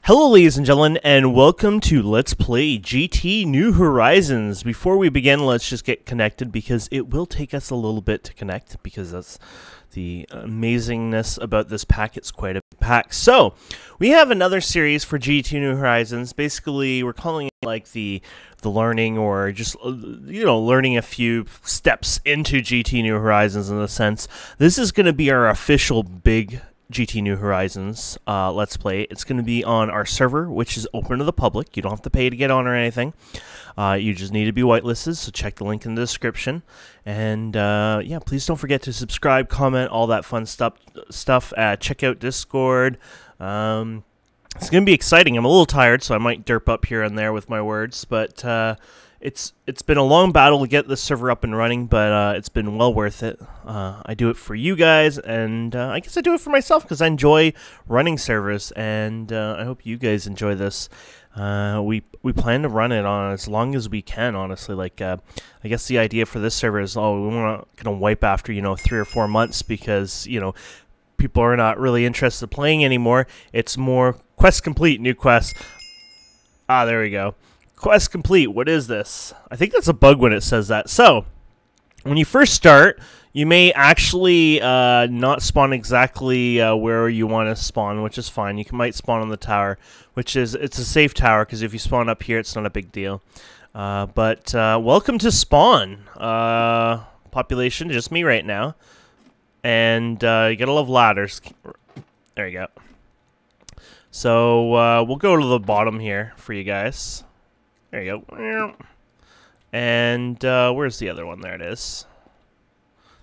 Hello ladies and gentlemen, and welcome to Let's Play GT New Horizons. Before we begin, let's just get connected because it will take us a little bit to connect because that's the amazingness about this pack. It's quite a pack. So, we have another series for GT New Horizons. Basically, we're calling it like the learning, or just, learning a few steps into GT New Horizons in a sense. This is going to be our official big GT New Horizons Let's Play. It's going to be on our server, which is open to the public. You don't have to pay to get on or anything. You just need to be whitelisted, so check the link in the description. And yeah, please don't forget to subscribe, comment, all that fun stuff. Check out Discord. It's going to be exciting. I'm a little tired, so I might derp up here and there with my words, but it's been a long battle to get this server up and running, but it's been well worth it. I do it for you guys, and I guess I do it for myself because I enjoy running servers, and I hope you guys enjoy this. We plan to run it on as long as we can, honestly. Like, I guess the idea for this server is, we're not going to wipe after, 3 or 4 months because, people are not really interested in playing anymore. It's more quest complete, new quest. Ah, there we go. Quest complete. What is this? I think that's a bug when it says that. So, when you first start, you may actually not spawn exactly where you want to spawn, which is fine. You might spawn on the tower, it's a safe tower, because if you spawn up here, it's not a big deal. But welcome to spawn. Population, just me right now. And you gotta love ladders. There you go. So, we'll go to the bottom here for you guys. There you go. And where's the other one? There it is.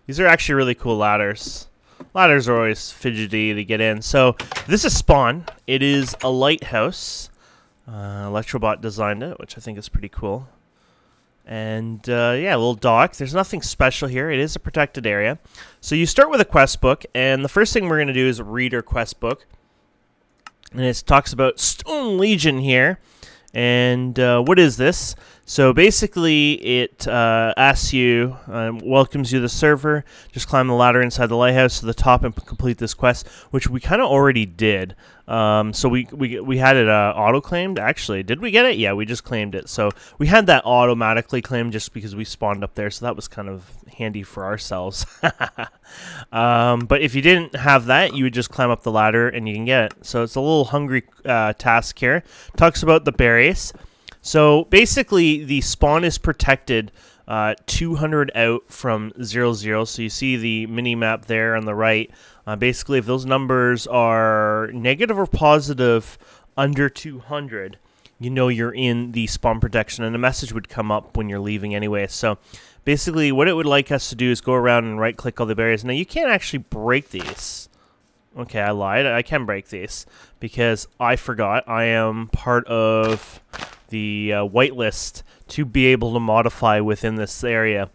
These are actually really cool ladders. Ladders are always fidgety to get in. So this is spawn. It is a lighthouse. Electrobot designed it, which I think is pretty cool. And yeah, a little dock. There's nothing special here. It is a protected area. So you start with a quest book, and the first thing we're going to do is read our quest book. And it talks about Stone Legion here. And what is this? So basically it asks you, welcomes you to the server, just climb the ladder inside the lighthouse to the top and complete this quest, which we kind of already did. So we had it auto-claimed, actually. Did we get it? Yeah, we just claimed it. So we had that automatically claimed just because we spawned up there, so that was kind of handy for ourselves. But if you didn't have that, you would just climb up the ladder and you can get it. So it's a little hungry task here. Talks about the berries. So basically, the spawn is protected 200 out from 00. So you see the mini map there on the right. Basically, if those numbers are negative or positive under 200, you know you're in the spawn protection, and a message would come up when you're leaving anyway. So basically, what it would like us to do is go around and right-click all the barriers. Now, you can't actually break these. Okay, I lied. I can break these because I forgot. I am part of the whitelist to be able to modify within this area.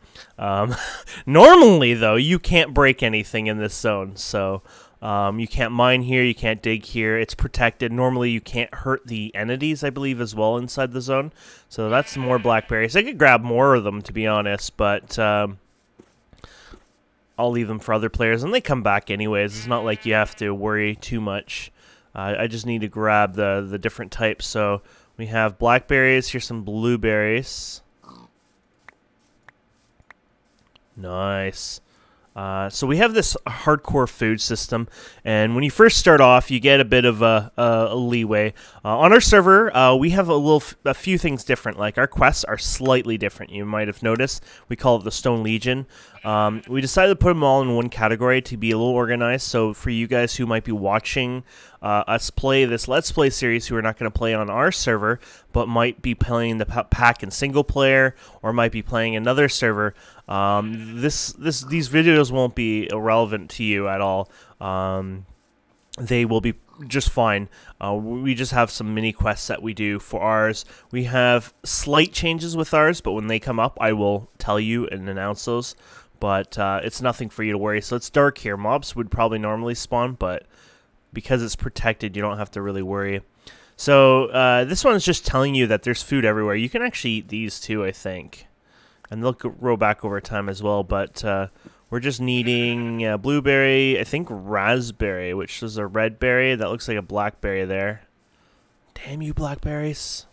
Normally, though, you can't break anything in this zone. So you can't mine here, you can't dig here. It's protected. Normally, you can't hurt the entities, I believe, as well inside the zone. So that's more blackberries. I could grab more of them, to be honest, but I'll leave them for other players, and they come back anyways. It's not like you have to worry too much. I just need to grab the different types. So we have blackberries. Here's some blueberries. Nice. So we have this hardcore food system, and when you first start off, you get a bit of a leeway. On our server, we have a few things different. Like, our quests are slightly different. You might have noticed. We call it the Stone Legion. We decided to put them all in one category to be a little organized. So for you guys who might be watching us play this Let's Play series, who are not going to play on our server, but might be playing the pack in single player, or might be playing another server, these videos won't be irrelevant to you at all. They will be just fine. We just have some mini quests that we do for ours. We have slight changes with ours, but when they come up, I will tell you and announce those. But it's nothing for you to worry. So it's dark here. Mobs would probably normally spawn, but because it's protected, you don't have to really worry. So this one's just telling you that there's food everywhere. You can actually eat these too, I think. And they'll grow back over time as well, but we're just needing blueberry, I think raspberry, which is a red berry. That looks like a blackberry there. Damn you, blackberries.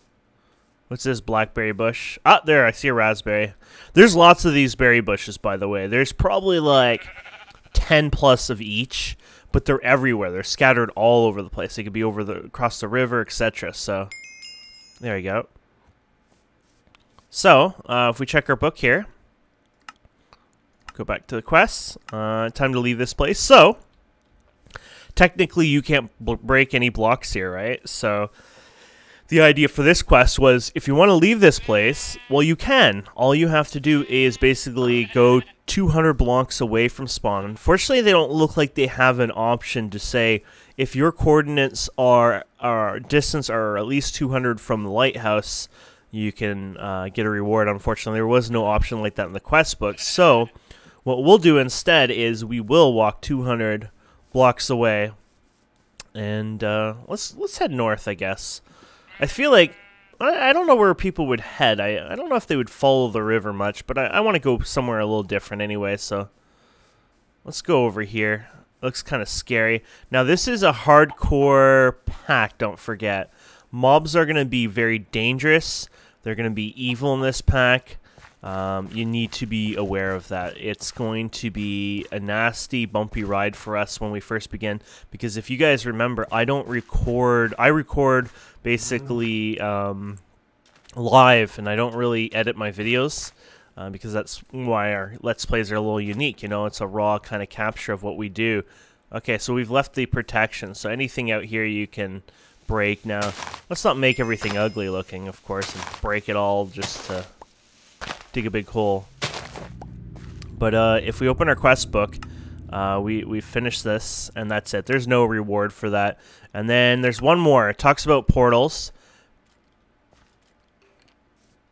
What's this blackberry bush? Ah, there, I see a raspberry. There's lots of these berry bushes, by the way. There's probably like 10 plus of each, but they're everywhere. They're scattered all over the place. They could be across the river, etc. So, there you go. So, if we check our book here, go back to the quests. Time to leave this place. So, technically, you can't break any blocks here, right? So, the idea for this quest was, if you want to leave this place, well, you can. All you have to do is basically go 200 blocks away from spawn. Unfortunately, they don't look like they have an option to say, if your coordinates are distance are at least 200 from the lighthouse, you can get a reward. Unfortunately, there was no option like that in the quest book. So, what we'll do instead is we will walk 200 blocks away, and let's head north, I guess. I feel like, I don't know where people would head. I don't know if they would follow the river much, but I want to go somewhere a little different anyway, so let's go over here. Looks kind of scary. Now, this is a hardcore pack, don't forget. Mobs are going to be very dangerous. They're going to be evil in this pack. You need to be aware of that. It's going to be a nasty, bumpy ride for us when we first begin, because if you guys remember, I record basically live, and I don't really edit my videos, because that's why our Let's Plays are a little unique. You know, it's a raw kind of capture of what we do. Okay, so we've left the protection, so anything out here you can break. Now, let's not make everything ugly looking, of course, and break it all just to dig a big hole. But if we open our quest book, we finish this, and that's it. There's no reward for that. And then there's one more. It talks about portals.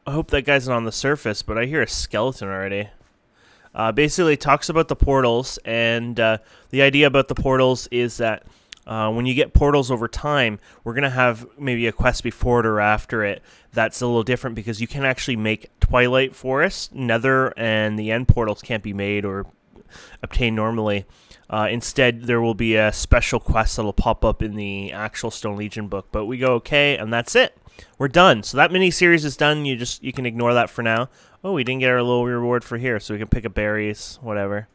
I hope that guy's not on the surface, but I hear a skeleton already. Basically, it talks about the portals, and the idea about the portals is that when you get portals over time, we're going to have maybe a quest before it or after it that's a little different, because you can actually make Twilight Forest, Nether, and the end portals can't be made or obtained normally. Instead, there will be a special quest that'll pop up in the actual Stone Legion book. But we go okay, and that's it. We're done. So that mini-series is done. You can ignore that for now. Oh, we didn't get our little reward for here, so we can pick up berries, whatever.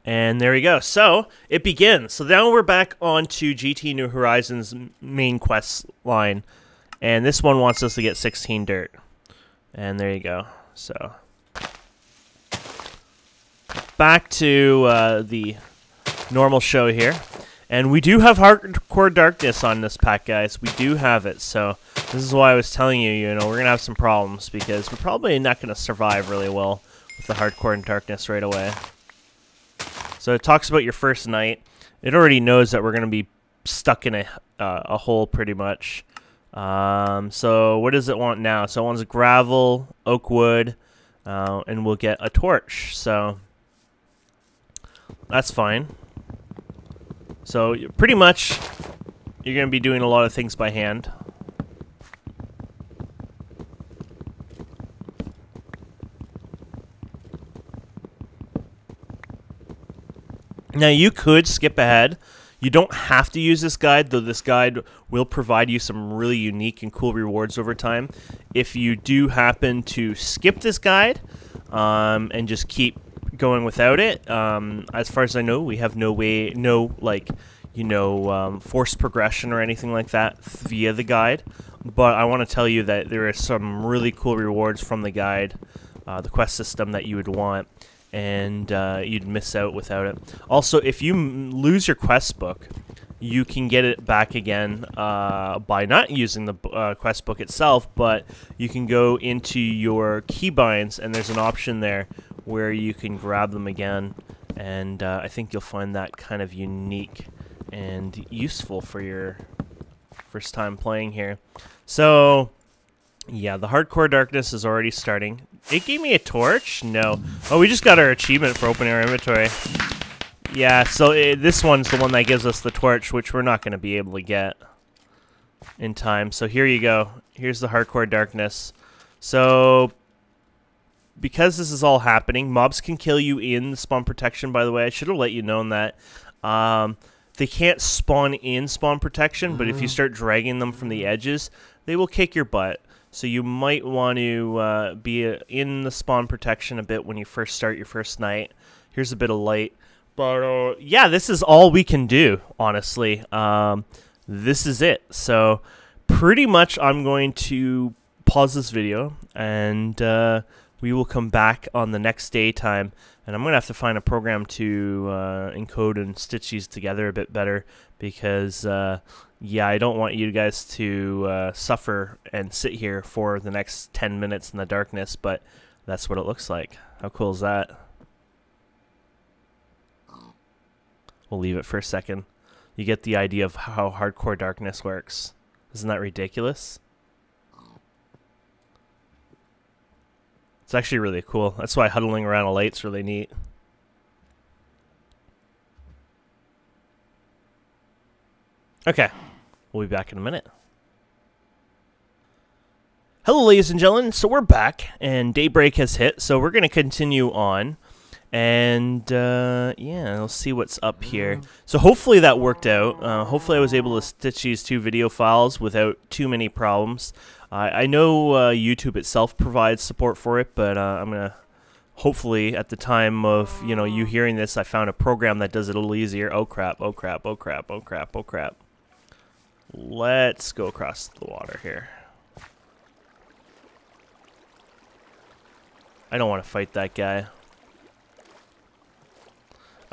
And there we go. So, it begins. So now we're back on to GT New Horizons' main quest line. And this one wants us to get 16 dirt. And there you go. So, back to the normal show here. And we do have Hardcore Darkness on this pack, guys. We do have it. So, this is why I was telling you, you know, we're going to have some problems, because we're probably not going to survive really well with the Hardcore Darkness right away. So it talks about your first night. It already knows that we're going to be stuck in a hole pretty much. So what does it want now? So it wants gravel, oak wood, and we'll get a torch. So that's fine. So pretty much you're going to be doing a lot of things by hand. Now, you could skip ahead. You don't have to use this guide, though this guide will provide you some really unique and cool rewards over time. If you do happen to skip this guide and just keep going without it, as far as I know, we have no forced progression or anything like that via the guide. But I want to tell you that there are some really cool rewards from the guide, the quest system that you would want. And you'd miss out without it. Also, if you lose your quest book, you can get it back again by not using the quest book itself, but you can go into your keybinds, and there's an option there where you can grab them again, and I think you'll find that kind of unique and useful for your first time playing here. So, yeah, the Hardcore Darkness is already starting. It gave me a torch? No. Oh, we just got our achievement for opening our inventory. Yeah, so this one's the one that gives us the torch, which we're not going to be able to get in time. So here you go. Here's the Hardcore Darkness. So, because this is all happening, mobs can kill you in spawn protection, by the way. I should have let you know that. they can't spawn in spawn protection, but if you start dragging them from the edges, they will kick your butt. So you might want to be in the spawn protection a bit when you first start your first night. Here's a bit of light. But yeah, this is all we can do, honestly. This is it. So pretty much I'm going to pause this video, and we will come back on the next daytime. And I'm going to have to find a program to encode and stitch these together a bit better because, yeah, I don't want you guys to suffer and sit here for the next 10 minutes in the darkness, but that's what it looks like. How cool is that? We'll leave it for a second. You get the idea of how hardcore darkness works. Isn't that ridiculous? It's actually really cool. That's why huddling around a light's really neat. Okay, we'll be back in a minute. Hello, ladies and gentlemen. So we're back, and daybreak has hit, so we're going to continue on. And, yeah, we'll see what's up here. So hopefully that worked out. Hopefully I was able to stitch these two video files without too many problems. I know YouTube itself provides support for it, but I'm going to, hopefully at the time of, you know, you hearing this, I found a program that does it a little easier. Oh crap, oh crap, oh crap, oh crap, oh crap. Let's go across the water here. I don't want to fight that guy.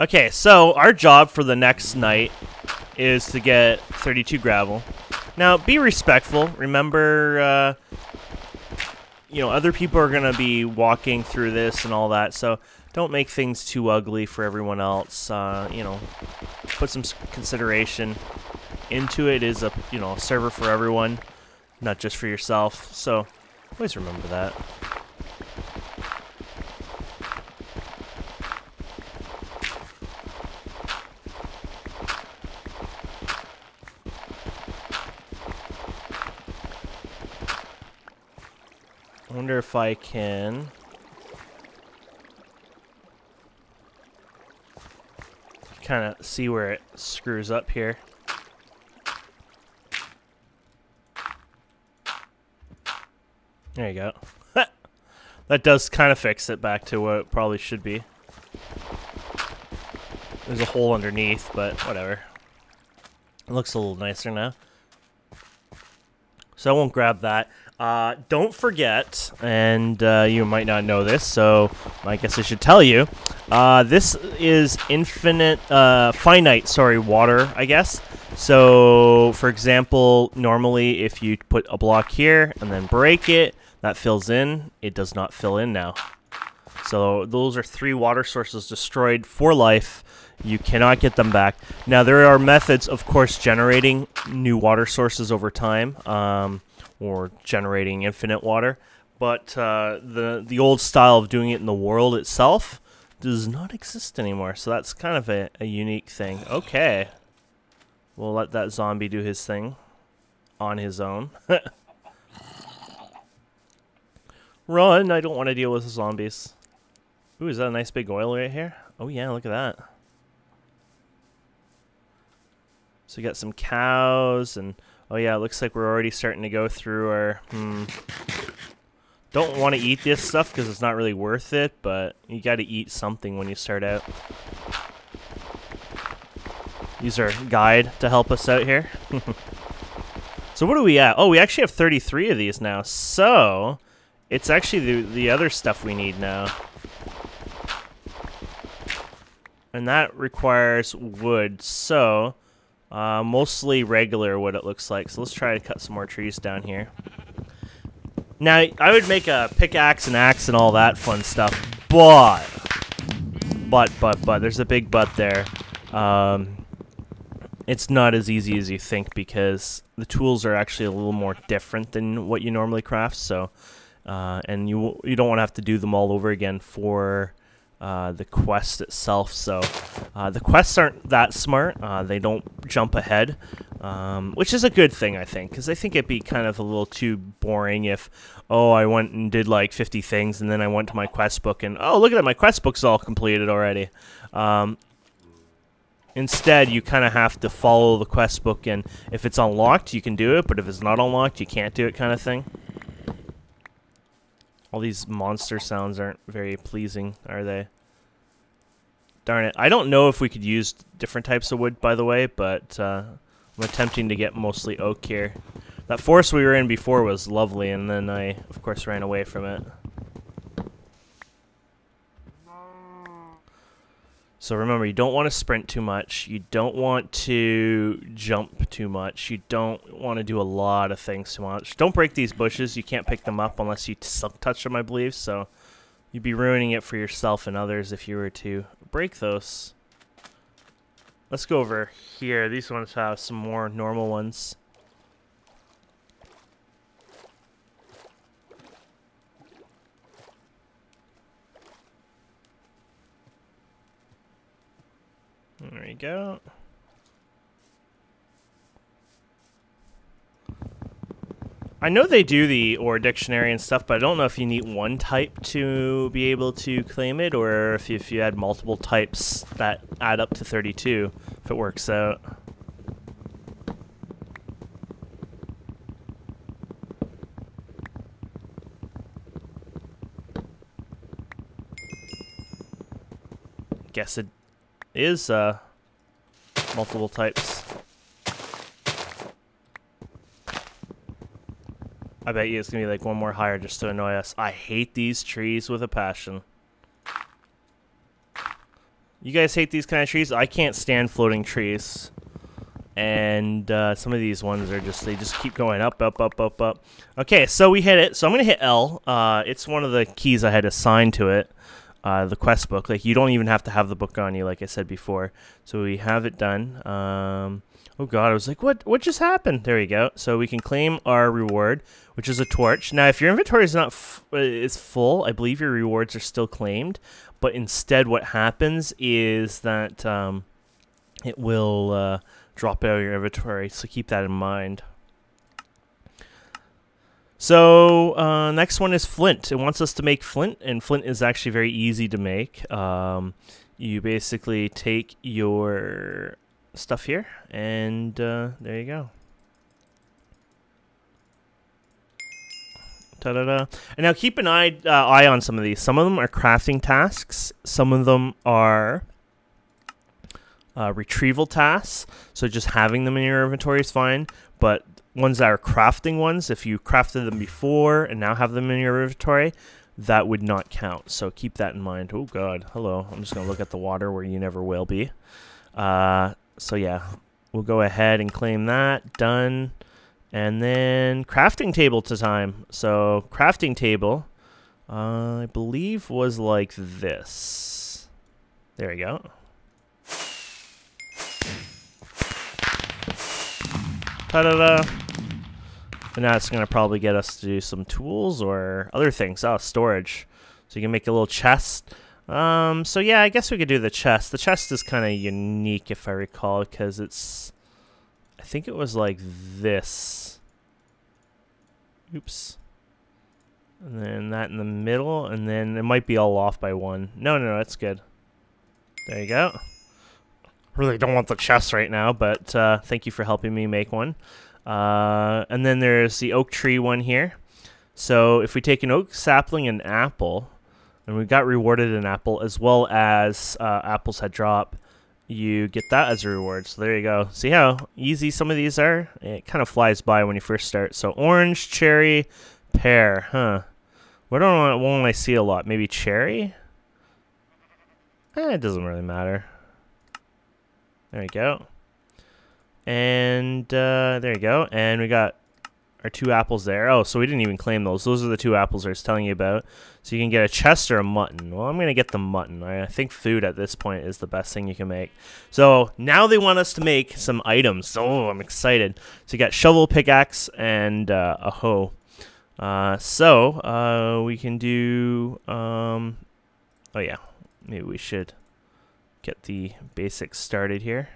Okay, so our job for the next night is to get 32 gravel. Now, be respectful. Remember, you know, other people are going to be walking through this and all that, so don't make things too ugly for everyone else. You know, put some consideration into it. It is a, you know, a server for everyone, not just for yourself. So, always remember that. I wonder if I can kind of see where it screws up here. There you go. That does kind of fix it back to what it probably should be. There's a hole underneath, but whatever. It looks a little nicer now. So I won't grab that. Don't forget, and you might not know this, so I guess I should tell you. This is finite water, I guess. So, for example, normally if you put a block here and then break it, that fills in. It does not fill in now. So those are 3 water sources destroyed for life. You cannot get them back. Now, there are methods, of course, generating new water sources over time. Or generating infinite water, but the old style of doing it in the world itself does not exist anymore, so that's kind of a unique thing. Okay. We'll let that zombie do his thing on his own. Run! I don't want to deal with the zombies. Ooh, is that a nice big oil right here? Oh yeah, look at that. So we got some cows and... Oh yeah, it looks like we're already starting to go through our... Don't want to eat this stuff because it's not really worth it, but you got to eat something when you start out. Use our guide to help us out here. So what are we at? Oh, we actually have 33 of these now. So, it's actually the other stuff we need now. And that requires wood, so... mostly regular wood it looks like, so let's try to cut some more trees down here. Now, I would make a pickaxe and axe and all that fun stuff, but, there's a big but there. It's not as easy as you think because the tools are actually a little more different than what you normally craft, so, and you don't want to have to do them all over again for... the quest itself, so the quests aren't that smart. They don't jump ahead, which is a good thing, I think, because I think it'd be kind of a little too boring if, oh, I went and did like 50 things, and then I went to my quest book, and oh, look at it, my quest book's all completed already. Instead, you kind of have to follow the quest book, and if it's unlocked, you can do it, but if it's not unlocked, you can't do it kind of thing. All these monster sounds aren't very pleasing, are they? Darn it. I don't know if we could use different types of wood, by the way, but I'm attempting to get mostly oak here. That forest we were in before was lovely, and then I, of course, ran away from it. So remember, you don't want to sprint too much. You don't want to jump too much. You don't want to do a lot of things too much. Don't break these bushes. You can't pick them up unless you touch them, I believe. So you'd be ruining it for yourself and others if you were to break those. Let's go over here. These ones have some more normal ones. There you go. I know they do the ore dictionary and stuff, but I don't know if you need one type to be able to claim it, or if you had multiple types that add up to 32, if it works out. Guess it is multiple types. I bet you it's gonna be like one more higher just to annoy us. I hate these trees with a passion. You guys hate these kind of trees? I can't stand floating trees. And some of these ones are just, they just keep going up, up, up, up, up. Okay, so we hit it. So I'm gonna hit L. It's one of the keys I had assigned to it. The quest book. Like, you don't even have to have the book on you, like I said before. So we have it done. Oh god, I was like, what just happened? There we go. So we can claim our reward, which is a torch. Now, if your inventory is not is full, I believe your rewards are still claimed. But instead, what happens is that it will drop out of your inventory. So keep that in mind. So next one is flint. It wants us to make flint, and flint is actually very easy to make. You basically take your stuff here, and there you go. Ta-da-da. And now keep an eye on some of these. Some of them are crafting tasks. Some of them are retrieval tasks. So just having them in your inventory is fine, but ones that are crafting ones, if you crafted them before and now have them in your inventory, that would not count. So keep that in mind. Oh god, hello. I'm just going to look at the water where you never will be. So yeah, we'll go ahead and claim that. Done. And then crafting table to time. So crafting table, I believe was like this. There we go. Ta-da-da. And now it's going to probably get us to do some tools or other things. Oh, storage. So you can make a little chest. So yeah, I guess we could do the chest. The chest is kind of unique, if I recall, because it's... I think it was like this. Oops. And then that in the middle, and then it might be all off by one. No, that's good. There you go. Really don't want the chest right now, but thank you for helping me make one. And then there's the oak tree one here. So if we take an oak sapling and apple, and we got rewarded an apple as well as apples had drop, you get that as a reward. So there you go. See how easy some of these are? It kind of flies by when you first start. So orange, cherry, pear, huh? What won't I see a lot? Maybe cherry? It doesn't really matter. There we go. And there you go. And we got our 2 apples there. Oh, so we didn't even claim those. Those are the 2 apples I was telling you about. So you can get a chest or a mutton. Well, I'm going to get the mutton. I think food at this point is the best thing you can make. So now they want us to make some items. Oh, I'm excited. So you got shovel, pickaxe, and a hoe. So we can do... oh, yeah. Maybe we should get the basics started here.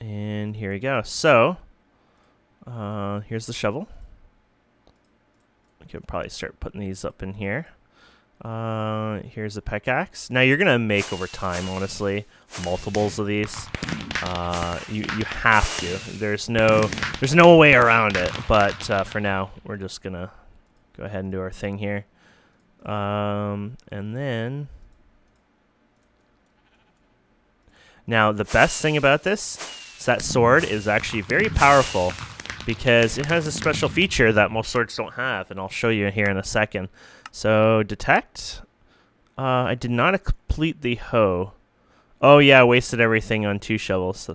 And here we go. So, here's the shovel. We can probably start putting these up in here. Here's a pickaxe. Now you're gonna make over time, honestly, multiples of these. You have to. There's no way around it. But for now, we're just gonna go ahead and do our thing here. And then now the best thing about this is that sword is actually very powerful because it has a special feature that most swords don't have, and I'll show you here in a second. So, detect. I did not complete the hoe. Oh, yeah, I wasted everything on 2 shovels.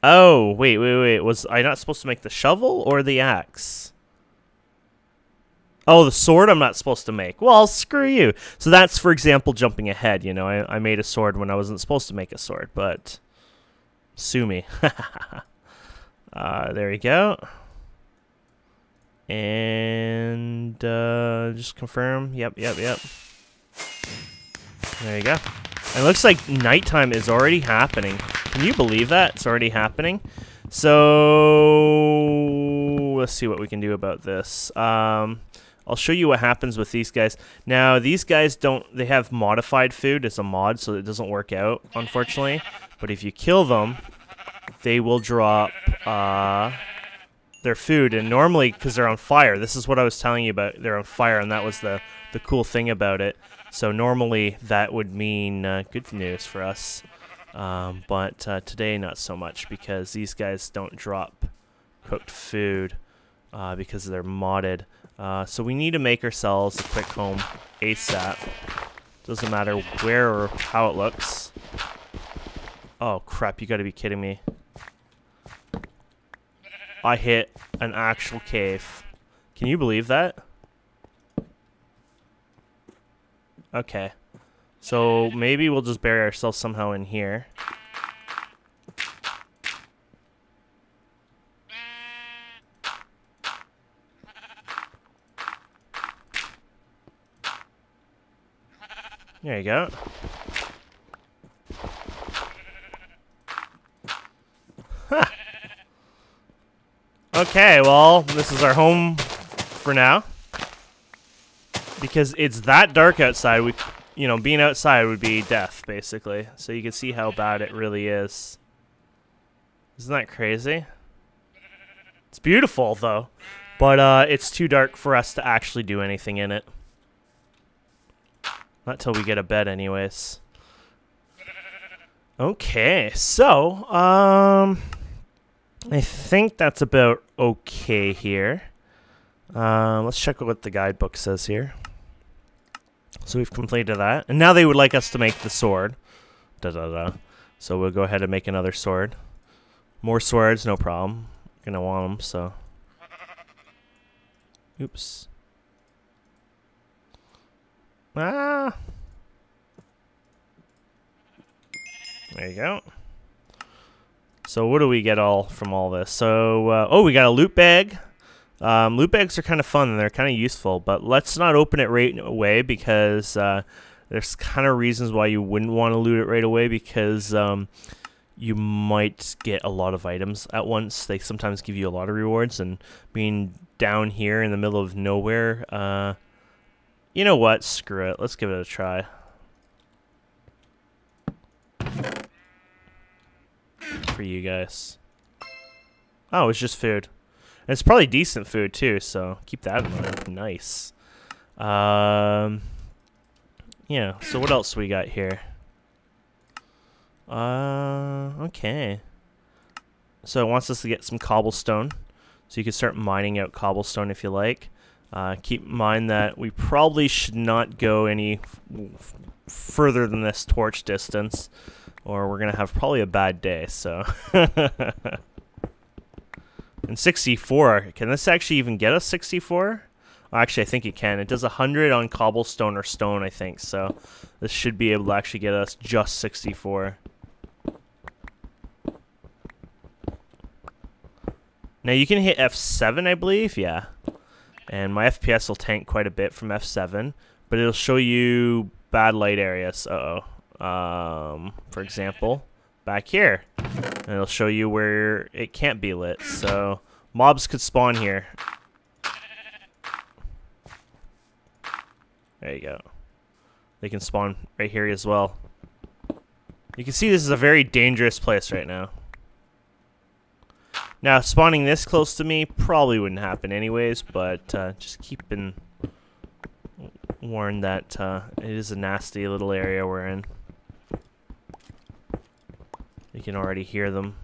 Oh, wait. Was I not supposed to make the shovel or the axe? Oh, the sword I'm not supposed to make. Well, screw you. So that's, for example, jumping ahead. You know, I made a sword when I wasn't supposed to make a sword, but sue me. There we go. And just confirm. Yep. There you go. And it looks like nighttime is already happening. Can you believe that? It's already happening. So let's see what we can do about this. I'll show you what happens with these guys. Now, these guys they have modified food as a mod, so it doesn't work out, unfortunately. But if you kill them, they will drop their food, and normally, because they're on fire, this is what I was telling you about, they're on fire, and that was the cool thing about it. So normally that would mean good news for us, but today not so much, because these guys don't drop cooked food because they're modded. So we need to make ourselves a quick home ASAP. Doesn't matter where or how it looks. Oh crap, you gotta be kidding me. I hit an actual cave. Can you believe that? Okay. So maybe we'll just bury ourselves somehow in here. There you go. Ha! Okay, well, this is our home for now. Because it's that dark outside, being outside would be death, basically. So you can see how bad it really is. Isn't that crazy? It's beautiful, though. But it's too dark for us to actually do anything in it. Not till we get a bed, anyways. Okay, so, I think that's about okay here. Let's check what the guidebook says here. So we've completed that. And now they would like us to make the sword. So we'll go ahead and make another sword. More swords, no problem. Gonna want them, so. Oops. Ah. There you go. So what do we get from all this? So, we got a loot bag. Loot bags are kind of fun and they're kind of useful, but let's not open it right away because there's kind of reasons why you wouldn't want to loot it right away because you might get a lot of items at once. They sometimes give you a lot of rewards, and being down here in the middle of nowhere, you know what? Screw it. Let's give it a try. For you guys. Oh, it's just food. And it's probably decent food too, so keep that in mind. Nice. Yeah, so what else we got here? Okay. So it wants us to get some cobblestone. So you can start mining out cobblestone if you like. Keep in mind that we probably should not go any further than this torch distance, or we're going to have probably a bad day, so. And 64, can this actually even get us 64? Actually, I think it can. It does 100 on cobblestone or stone, I think, so this should be able to actually get us just 64. Now, you can hit F7, I believe, yeah. And my FPS will tank quite a bit from F7, but it'll show you bad light areas. For example, back here. And it'll show you where it can't be lit. So mobs could spawn here. There you go. They can spawn right here as well. You can see this is a very dangerous place right now. Now, spawning this close to me probably wouldn't happen anyways, but just keeping warned that it is a nasty little area we're in. You can already hear them.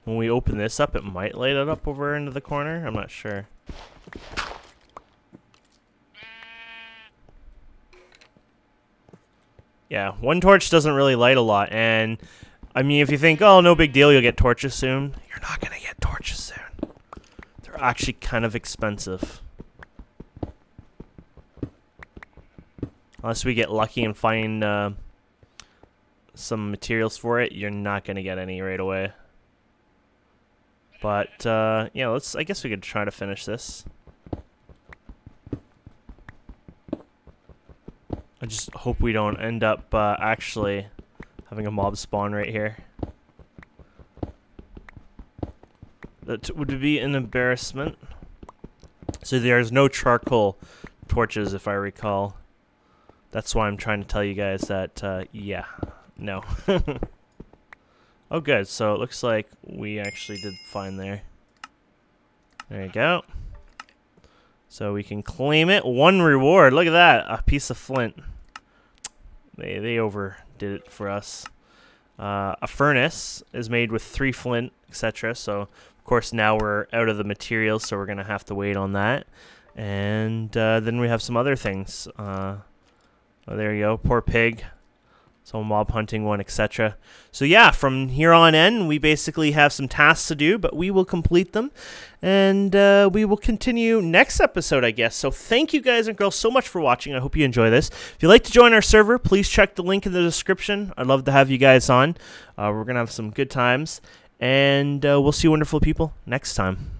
When we open this up, it might light it up over into the corner. I'm not sure. Yeah, one torch doesn't really light a lot, and I mean, if you think, oh, no big deal, you'll get torches soon, you're not gonna get torches soon. They're actually kind of expensive. Unless we get lucky and find some materials for it, you're not gonna get any right away. But yeah, I guess we could try to finish this. I just hope we don't end up actually having a mob spawn right here. That would be an embarrassment. So there's no charcoal torches, if I recall. That's why I'm trying to tell you guys that, yeah, no. Oh, good. So it looks like we actually did fine there. There you go. So we can claim it. One reward. Look at that. A piece of flint. They overdid it for us. A furnace is made with 3 flint, etc. So, of course, now we're out of the materials, so we're going to have to wait on that. And then we have some other things. Oh, there you go. Poor pig. So mob hunting one, etc. So yeah, from here on in, we basically have some tasks to do, but we will complete them. And we will continue next episode, I guess. So thank you guys and girls so much for watching. I hope you enjoy this. If you'd like to join our server, please check the link in the description. I'd love to have you guys on. We're going to have some good times. And we'll see you wonderful people next time.